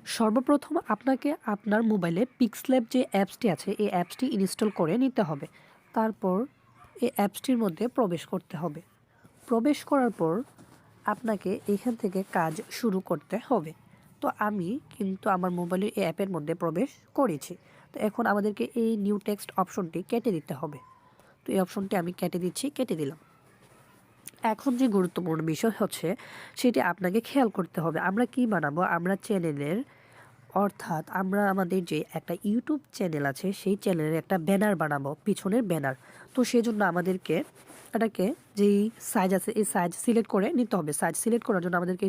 সর্বপ্রথম আপনাকে আপনার মোবাইলে pixellab যে অ্যাপসটি আছে এই অ্যাপসটি ইনস্টল করে নিতে হবে। তারপর এই অ্যাপসটির মধ্যে প্রবেশ করতে হবে। প্রবেশ করার পর আপনাকে এখান থেকে কাজ শুরু করতে হবে। তো আমি কিন্তু আমার মোবাইলের এই অ্যাপের মধ্যে প্রবেশ করেছি। তো এখন আমাদেরকে এই নিউ টেক্সট অপশনটি কেটে দিতে হবে। তো এই অপশনটি আমি কেটে দিচ্ছি, কেটে দিলাম। এখন যে গুরুত্বপূর্ণ বিষয় হচ্ছে সেটি আপনাকে খেয়াল করতে হবে। আমরা কি বানাবো? আমরা চ্যানেলের অর্থাৎ আমরা আমাদের যে একটা ইউটিউব চ্যানেল আছে সেই চ্যানেলের একটা ব্যানার বানাবো, পিছনের ব্যানার। তো সেজন্য আমাদেরকে এটাকে যেই সাইজ আছে এই সাইজ সিলেক্ট করে নিতে হবে। সাইজ সিলেক্ট করার জন্য আমাদেরকে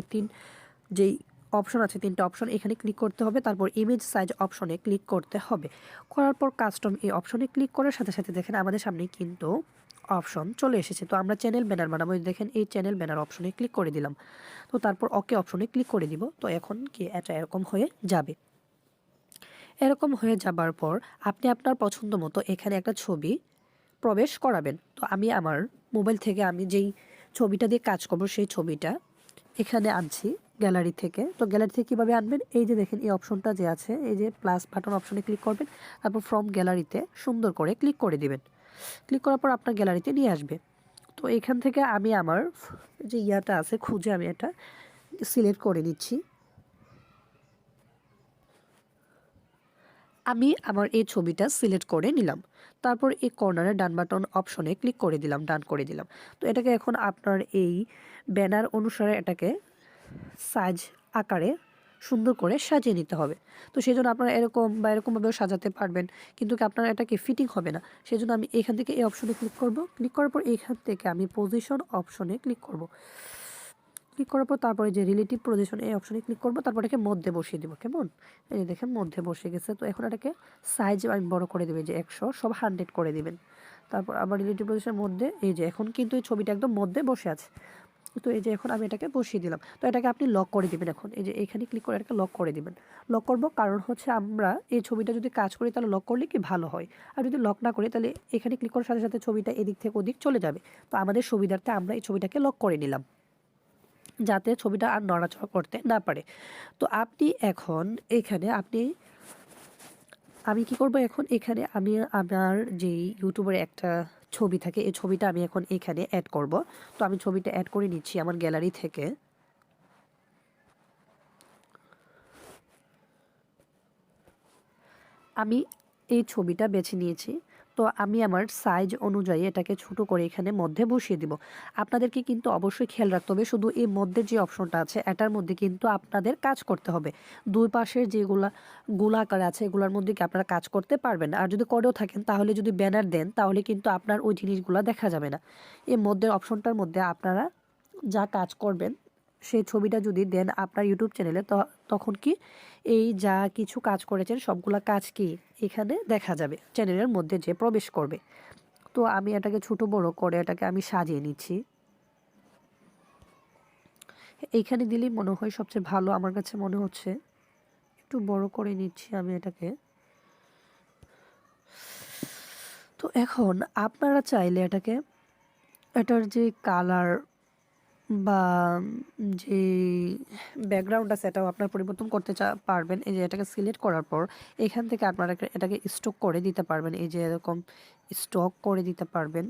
যেই অপশন আছে তিনটা অপশন এখানে ক্লিক করতে হবে। তারপর ইমেজ সাইজ অপশনে ক্লিক করতে হবে। করার পর কাস্টম এই অপশনে ক্লিক করার সাথে সাথে দেখেন আমাদের সামনে কিন্তু অপশন চলে এসেছে। তো আমরা চ্যানেল ব্যানার বানাবো, দেখেন এই চ্যানেল ব্যানার অপশনে ক্লিক করে দিলাম। তো তারপর ওকে অপশনে ক্লিক করে দিব। তো এখন কি এটা এরকম হয়ে যাবে। এরকম হয়ে যাবার পর আপনি আপনার পছন্দ মতো এখানে একটা ছবি প্রবেশ করাবেন। তো আমি আমার মোবাইল থেকে আমি যেই ছবিটা দিয়ে কাজ করব সেই ছবিটা এখানে আনছি গ্যালারি থেকে। তো গ্যালারি থেকে কীভাবে আনবেন? এই যে দেখেন এই অপশনটা যে আছে, এই যে প্লাস বাটন অপশনে ক্লিক করবেন। তারপর ফ্রম গ্যালারিতে সুন্দর করে ক্লিক করে দিবেন। ক্লিক করার পর আপনার গ্যালারিতে নিয়ে আসবে। তো এখান থেকে আমি আমার যে ইয়াটা আছে খুঁজে আমি এটা সিলেক্ট করে নিচ্ছি। আমি আমার এই ছবিটা সিলেক্ট করে নিলাম। তারপর এই কর্নারে ডান বাটন অপশনে ক্লিক করে দিলাম, ডান করে দিলাম। তো এটাকে এখন আপনার এই ব্যানার অনুসারে এটাকে সাইজ আকারে সুন্দর করে সাজিয়ে নিতে হবে। তো সেই জন্য আপনারা এরকম বা এরকমভাবেও সাজাতে পারবেন, কিন্তু কি আপনার এটাকে ফিটিং হবে না। সেই জন্য আমি এখান থেকে এই অপশনে ক্লিক করব। ক্লিক করার পর এখান থেকে আমি পজিশন অপশনে ক্লিক করব। ক্লিক করার পর তারপরে যে রিলেটিভ পজিশন এই অপশনে ক্লিক করব। তারপর এটাকে মধ্যে বসিয়ে দিব। কেমন? এই দেখেন মধ্যে বসে গেছে। তো এখন এটাকে সাইজ আমি বড় করে দেবেন, যে 100 সব 100 করে দিবেন। তারপর আবার রিলেটিভ পজিশনের মধ্যে এই যে এখন কিন্তু এই ছবিটা একদম মধ্যে বসে আছে। তো এই যে এখন আমি এটাকে বসিয়ে দিলাম। তো এটাকে আপনি লক করে দিবেন। এখন এই যে এখানে ক্লিক করে এটাকে লক করে দিবেন। লক করব কারণ হচ্ছে আমরা এই ছবিটা যদি কাজ করি তাহলে লক করলে কি ভালো হয়। আর যদি লক না করি তাহলে এখানে ক্লিক করার সাথে সাথে ছবিটা এদিক থেকে ওদিক চলে যাবে। তো আমাদের সুবিধার্থে আমরা এই ছবিটাকে লক করে নিলাম, যাতে ছবিটা আর নড়াচড়া করতে না পারে। তো আপনি এখন এখানে আমি কি করব? এখন এখানে আমি আমার যেই ইউটিউবের একটা ছবি থাকে এই ছবিটা আমি এখন এখানে অ্যাড করব। তো আমি ছবিটা অ্যাড করে নিচ্ছি আমার গ্যালারি থেকে। আমি এই ছবিটা বেছে নিয়েছি। তো আমি আমার সাইজ অনুযায়ী এটাকে ছোট করে এখানে মধ্যে বসিয়ে দিব। আপনাদেরকে কিন্তু অবশ্যই খেয়াল রাখতে হবে, শুধু এই মধ্যে যে অপশনটা আছে এটার মধ্যে কিন্তু আপনাদের কাজ করতে হবে। দুই পাশের যেগুলা গোলাকার আছে এগুলোর মধ্যে কি আপনারা কাজ করতে পারবেন না। আর যদি করেও থাকেন তাহলে যদি ব্যানার দেন তাহলে কিন্তু আপনার ওই জিনিসগুলো দেখা যাবে না। এই মধ্যের অপশনটার মধ্যে আপনারা যা কাজ করবেন সেই ছবিটা যদি দেন আপনার ইউটিউব চ্যানেলে, তখন কি এই যা কিছু কাজ করেছেন সবগুলা কাজ কি এখানে দেখা যাবে, চ্যানেলের মধ্যে যে প্রবেশ করবে। তো আমি এটাকে ছোট বড় করে এটাকে আমি সাজিয়ে নিচ্ছি। এইখানে দিলেই মনে হয় সবচেয়ে ভালো, আমার কাছে মনে হচ্ছে। একটু বড় করে নিচ্ছি আমি এটাকে। তো এখন আপনারা চাইলে এটার যে কালার বা যে ব্যাকগ্রাউন্ড আছে এটাও আপনার পরিবর্তন করতে পারবেন। এই যে এটাকে সিলেক্ট করার পর এখান থেকে আপনারা এটাকে স্টক করে দিতে পারবেন। এই যে এরকম স্টক করে দিতে পারবেন।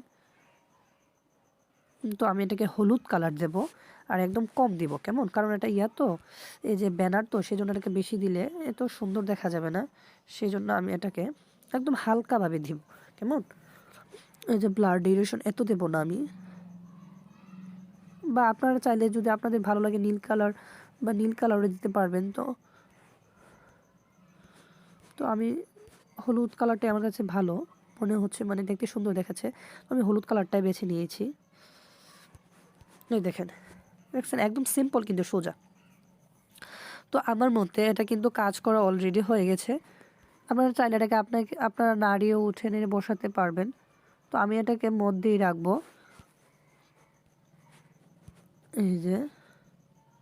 তো আমি এটাকে হলুদ কালার দেব আর একদম কম দিব। কেমন? কারণ এটা তো এই যে ব্যানার, তো সেই জন্য এটাকে বেশি দিলে এত সুন্দর দেখা যাবে না। সেই জন্য আমি এটাকে একদম হালকাভাবে দিব। কেমন? এই যে ব্লার ডিউরেশন এত দেব না আমি। বা আপনারা চাইলে যদি আপনাদের ভালো লাগে নীল কালার বা নীল কালারও দিতে পারবেন। তো আমি হলুদ কালারটাই আমার কাছে ভালো মনে হচ্ছে, মানে দেখতে সুন্দর দেখাচ্ছে। আমি হলুদ কালারটাই বেছে নিয়েছি। এই দেখেন, একদম সিম্পল কিন্তু সোজা। তো আমার মতে এটা কিন্তু কাজ করা অলরেডি হয়ে গেছে। আপনারা চাইলে এটাকে আপনারা নাড়িয়ে উঠে নিয়ে বসাতে পারবেন। তো আমি এটাকে মধ্যেই রাখবো। এই যে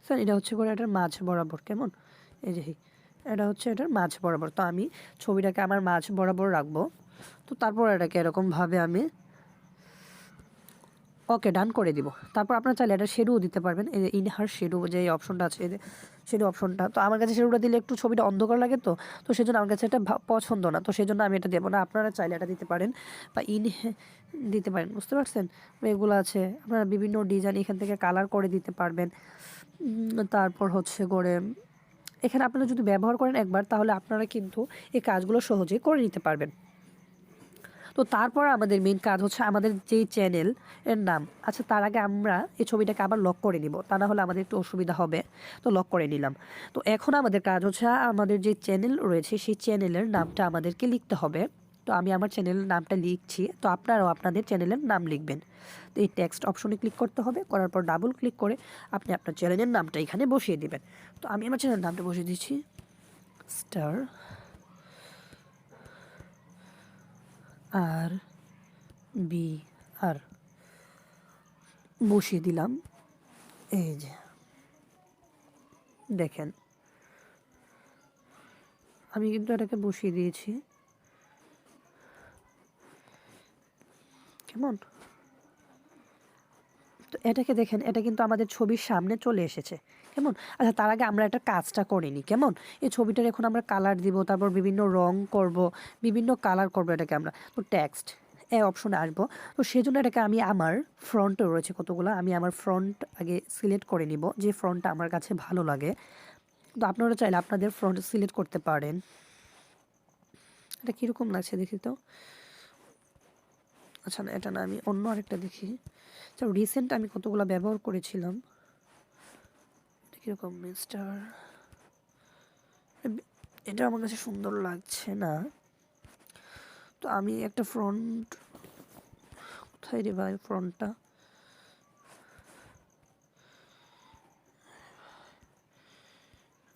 স্যার এটা হচ্ছে করে এটার মাঝ বরাবর। কেমন? এই যে এটা হচ্ছে এটার মাঝ বরাবর। তো আমি ছবিটাকে আমার মাঝ বরাবর রাখবো। তো তারপর এটাকে এরকমভাবে আমি ওকে ডান করে দিব। তারপর আপনার চাইলে এটা শেডো দিতে পারবেন, এই যে ইনহার শেডো যে অপশনটা আছে, এই যে শেডো অপশনটা। তো আমার কাছে শেডোটা দিলে একটু ছবিটা অন্ধকার লাগে, তো সেজন্য আমার কাছে এটা পছন্দ না, তো সেই জন্য আমি এটা দেবো না। আপনারা চাইলে এটা দিতে পারেন বা দিতে পারেন, বুঝতে পারছেন? এগুলো আছে, আপনারা বিভিন্ন ডিজাইন এখান থেকে কালার করে দিতে পারবেন। তারপর হচ্ছে করে এখানে আপনারা যদি ব্যবহার করেন একবার, তাহলে আপনারা কিন্তু এই কাজগুলো সহজেই করে নিতে পারবেন। তো তারপর আমাদের মেইন কাজ হচ্ছে আমাদের যেই চ্যানেল এর নাম। আচ্ছা, তার আগে আমরা এই ছবিটাকে আবার লক করে নিব, তা না হলে আমাদের একটু অসুবিধা হবে। তো লক করে নিলাম। তো এখন আমাদের কাজ হচ্ছে আমাদের যে চ্যানেল রয়েছে সেই চ্যানেলের নামটা আমাদেরকে লিখতে হবে। তো আমি আমার চ্যানেলের নামটা লিখছি, তো আপনারাও আপনাদের চ্যানেলের নাম লিখবেন। তো এই টেক্সট অপশনে ক্লিক করতে হবে, করার পর ডাবল ক্লিক করে আপনি আপনার চ্যানেলের নামটা এখানে বসিয়ে দিবেন। তো আমি আমার চ্যানেলের নামটা বসিয়ে দিচ্ছি, স্টার আর বি আর বসিয়ে দিলাম। এই যে দেখেন আমি কিন্তু এটাকে বসিয়ে দিয়েছি, কেমন? তো এটাকে দেখেন, এটা কিন্তু আমাদের ছবির সামনে চলে এসেছে, কেমন? আচ্ছা, তার আগে আমরা একটা কাজটা করে নিই, কেমন? এই ছবিটার এখন আমরা কালার দিব, তারপর বিভিন্ন রং করব, বিভিন্ন কালার করব এটাকে আমরা। তো টেক্সট এই অপশনে আসবো। তো সেই জন্য এটাকে আমি আমার ফ্রন্টে রয়েছে কতগুলো, আমি আমার ফ্রন্ট আগে সিলেক্ট করে নিব, যে ফ্রন্টটা আমার কাছে ভালো লাগে। তো আপনারা চাইলে আপনাদের ফ্রন্ট সিলেক্ট করতে পারেন। এটা কীরকম লাগছে দেখি তো। আচ্ছা না, এটা না, আমি অন্য আরেকটা দেখি। আচ্ছা, রিসেন্ট আমি কতগুলো ব্যবহার করেছিলাম, কীরকম মিস্টার, এটা আমার কাছে সুন্দর লাগছে না। তো আমি একটা ফ্রন্ট, কোথায় রে ভাই ফ্রন্টটা?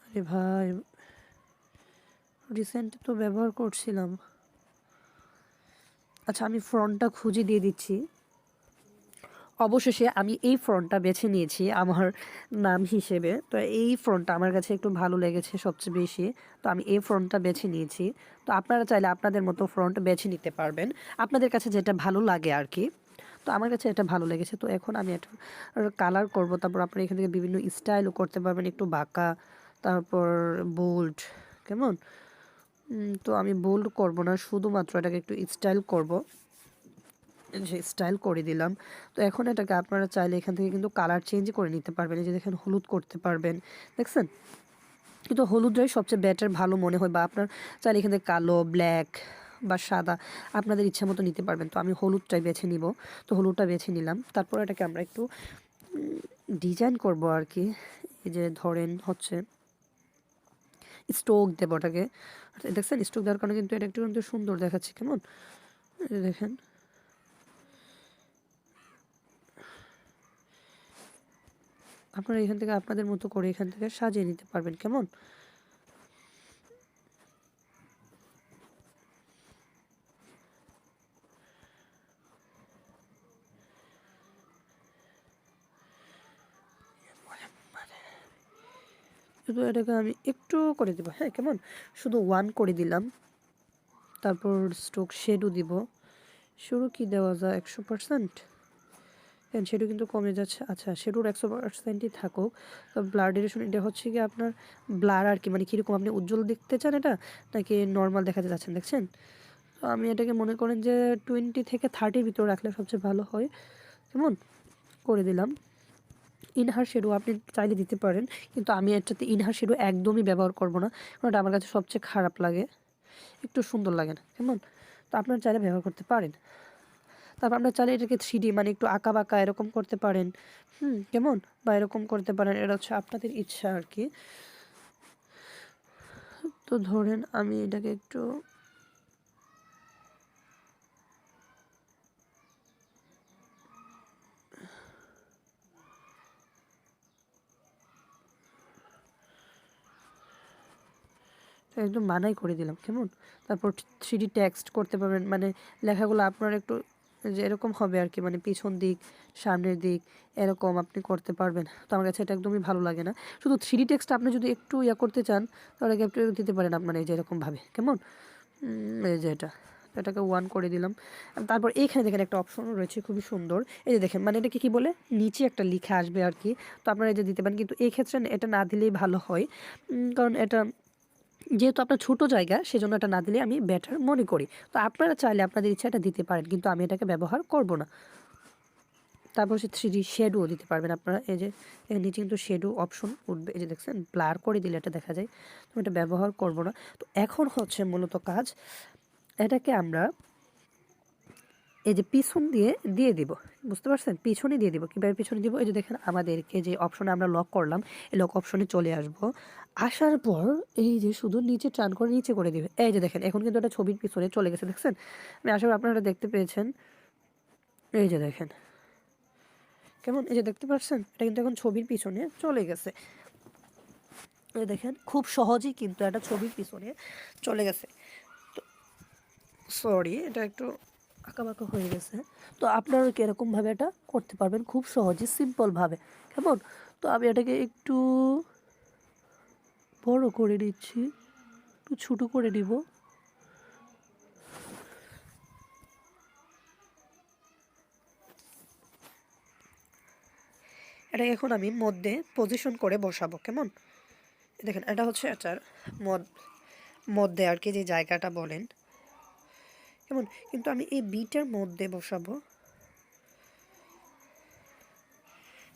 আরে ভাই, রিসেন্ট তো ব্যবহার করছিলাম। আচ্ছা, আমি ফ্রন্টটা খুঁজে দিয়ে দিচ্ছি। অবশেষে আমি এই ফ্রন্টটা বেছে নিয়েছি আমার নাম হিসেবে। তো এই ফ্রন্টটা আমার কাছে একটু ভালো লেগেছে সবচেয়ে বেশি, তো আমি এই ফ্রন্টটা বেছে নিয়েছি। তো আপনারা চাইলে আপনাদের মতো ফ্রন্ট বেছে নিতে পারবেন, আপনাদের কাছে যেটা ভালো লাগে আর কি। তো আমার কাছে এটা ভালো লেগেছে। তো এখন আমি এটা কালার করব, তারপর আপনারা এখান থেকে বিভিন্ন স্টাইলও করতে পারবেন, একটু বাঁকা, তারপর বোল্ড, কেমন? তো আমি বোল্ড করব না, শুধুমাত্র এটাকে একটু স্টাইল করব, যে স্টাইল করে দিলাম। তো এখন এটাকে আপনারা চাইলে এখান থেকে কিন্তু কালার চেঞ্জ করে নিতে পারবেন, এই যে দেখেন হলুদ করতে পারবেন, দেখছেন? কিন্তু হলুদটাই সবচেয়ে বেটার ভালো মনে হয়, বা আপনার চাইলে এখান থেকে কালো, ব্ল্যাক বা সাদা আপনাদের ইচ্ছা মতো নিতে পারবেন। তো আমি হলুদটাই বেছে নিব, তো হলুদটা বেছে নিলাম। তারপর এটাকে আমরা একটু ডিজাইন করব আর কি। এই যে ধরেন হচ্ছে স্ট্রোক দেবো ওটাকে, দেখছেন? স্ট্রোক দেওয়ার কারণে কিন্তু এটা একটু কিন্তু সুন্দর দেখাচ্ছে, কেমন? দেখেন আপনারা এখান থেকে আপনাদের মতো করে এখান থেকে সাজিয়ে নিতে পারবেন, কেমন? শুধু এটাকে আমি একটু করে দিব, হ্যাঁ, কেমন? শুধু 1 করে দিলাম। তারপর স্ট্রোক শেডও দিব। শেডো কি দেওয়া যায়? 100%? হ্যাঁ, শেডো কিন্তু কমে যাচ্ছে। আচ্ছা, শেডোর 100%ই থাকুক। তো ব্লার ডিরেকশন এটা হচ্ছে কি আপনার ব্লার আর কি, মানে কীরকম আপনি উজ্জ্বল দেখতে চান এটা, নাকি নর্মাল দেখাতে যাচ্ছেন, দেখছেন? তো আমি এটাকে মনে করেন যে 20 থেকে 30 ভিতরে রাখলে সবচেয়ে ভালো হয়, কেমন? করে দিলাম। ইনহার শেডো আপনি চাইলে দিতে পারেন, কিন্তু আমি এটাতে ইনহার শেডো একদমই ব্যবহার করব না, কারণ এটা আমার কাছে সবচেয়ে খারাপ লাগে, একটু সুন্দর লাগে না, কেমন? তো আপনারা চাইলে ব্যবহার করতে পারেন। তারপর আপনারা চাইলে এটাকে 3D মানে একটু আঁকা বাঁকা এরকম করতে পারেন, কেমন? বা এরকম করতে পারেন, এটা হচ্ছে আপনাদের ইচ্ছা আর কি। তো ধরেন আমি এটাকে একটু একদম বানাই করে দিলাম, কেমন? তারপর 3D টেক্সট করতে পারবেন, মানে লেখাগুলো আপনার একটু যে এরকম হবে আর কি, মানে পিছন দিক, সামনের দিক, এরকম আপনি করতে পারবেন। তো আমার কাছে এটা একদমই ভালো লাগে না। শুধু 3D টেক্সট আপনি যদি একটু করতে চান, তাহলে একটু দিতে পারেন আপনার এই যে এরকমভাবে, কেমন? এই যে এটা এটাকে 1 করে দিলাম। তারপর এইখানে দেখেন একটা অপশন রয়েছে খুবই সুন্দর, এই যে দেখেন মানে এটাকে কি বলে নিচে একটা লিখে আসবে আর কি, তো আপনারা এই যে দিতে পারেন, কিন্তু এই ক্ষেত্রে এটা না দিলেই ভালো হয়, কারণ এটা যেহেতু আপনার ছোটো জায়গা সেজন্য এটা না দিলে আমি বেটার মনে করি। তো আপনারা চাইলে আপনাদের ইচ্ছা এটা দিতে পারেন, কিন্তু আমি এটাকে ব্যবহার করব না। তারপর হচ্ছে 3D শেডো দিতে পারবেন আপনারা, এই যে নিচে কিন্তু শেডো অপশন উঠবে, এই যে দেখছেন ব্লার করে দিলে এটা দেখা যায়, তো এটা ব্যবহার করব না। তো এখন হচ্ছে মূলত কাজ, এটাকে আমরা এই যে পিছন দিয়ে দিয়ে দিব, বুঝতে পারছেন, পিছনে দিয়ে দিব। কীভাবে পিছনে দিব, এই যে দেখেন আমাদেরকে যে অপশনে আমরা লক করলাম এই লক অপশনে চলে আসব, আসার পর এই যে শুধু নিচে টান করে নিচে করে দিবে, এই যে দেখেন এখন কিন্তু এটা ছবির পিছনে চলে গেছে, দেখছেন, আমি আশা করি আপনারা দেখতে পেয়েছেন, এই যে দেখেন কেমন, এই যে দেখতে পাচ্ছেন এটা কিন্তু এখন ছবির পিছনে চলে গেছে, এই দেখেন খুব সহজেই কিন্তু একটা ছবির পিছনে চলে গেছে। তো সরি এটা একটু আঁকাবাঁকা হয়ে গেছে, তো আপনারা কি এরকমভাবে এটা করতে পারবেন খুব সহজে সিম্পলভাবে, কেমন। তো আমি এটাকে একটু বড় করে নিচ্ছি, একটু ছোটো করে নিব, এটা এখন আমি মধ্যে পজিশন করে বসাবো, কেমন। দেখেন এটা হচ্ছে এটার মধ্যে আর কি, যে জায়গাটা বলেন কেমন, কিন্তু আমি এই বিটার মধ্যে বসাবো।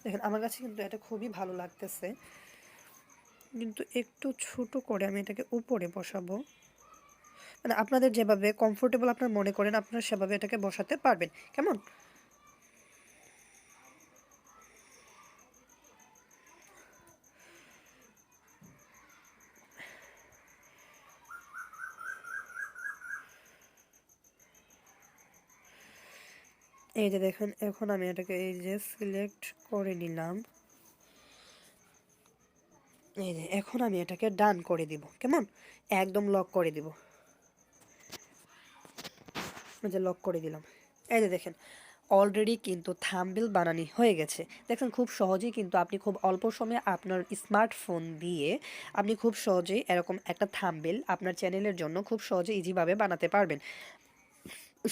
দেখেন আমার কাছে কিন্তু এটা খুবই ভালো লাগতেছে, কিন্তু একটু ছোট করে আমি এটাকে উপরে বসাবো, মানে আপনাদের যেভাবে কমফোর্টেবল আপনার মনে করেন আপনারা সেভাবে এটাকে বসাতে পারবেন, কেমন। এই যে দেখেন এখন আমি এটাকে এই যে সিলেক্ট করে নিলাম, এই যে এখন আমি এটাকে ডান করে দিব, কেমন, একদম লক করে দিব, যে লক করে দিলাম। এই যে দেখেন অলরেডি কিন্তু থাম্বনেল বানানি হয়ে গেছে, দেখেন খুব সহজেই কিন্তু আপনি খুব অল্প সময়ে আপনার স্মার্টফোন দিয়ে আপনি খুব সহজেই এরকম একটা থাম্বনেল আপনার চ্যানেলের জন্য খুব সহজে ইজিভাবে বানাতে পারবেন,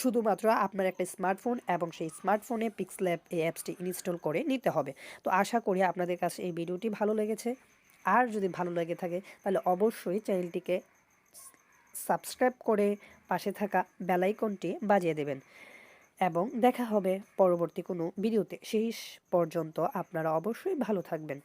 শুধুমাত্র আপনার একটা স্মার্টফোন এবং সেই স্মার্টফোনে পিক্সল্যাব এই অ্যাপসটি ইনস্টল করে নিতে হবে। তো আশা করি আপনাদের কাছে এই ভিডিওটি ভালো লেগেছে, আর যদি ভালো লেগে থাকে তাহলে অবশ্যই চ্যানেলটিকে সাবস্ক্রাইব করে পাশে থাকা বেল আইকনটি বাজিয়ে দেবেন, এবং দেখা হবে পরবর্তী কোনো ভিডিওতে। সেই পর্যন্ত আপনারা অবশ্যই ভালো থাকবেন।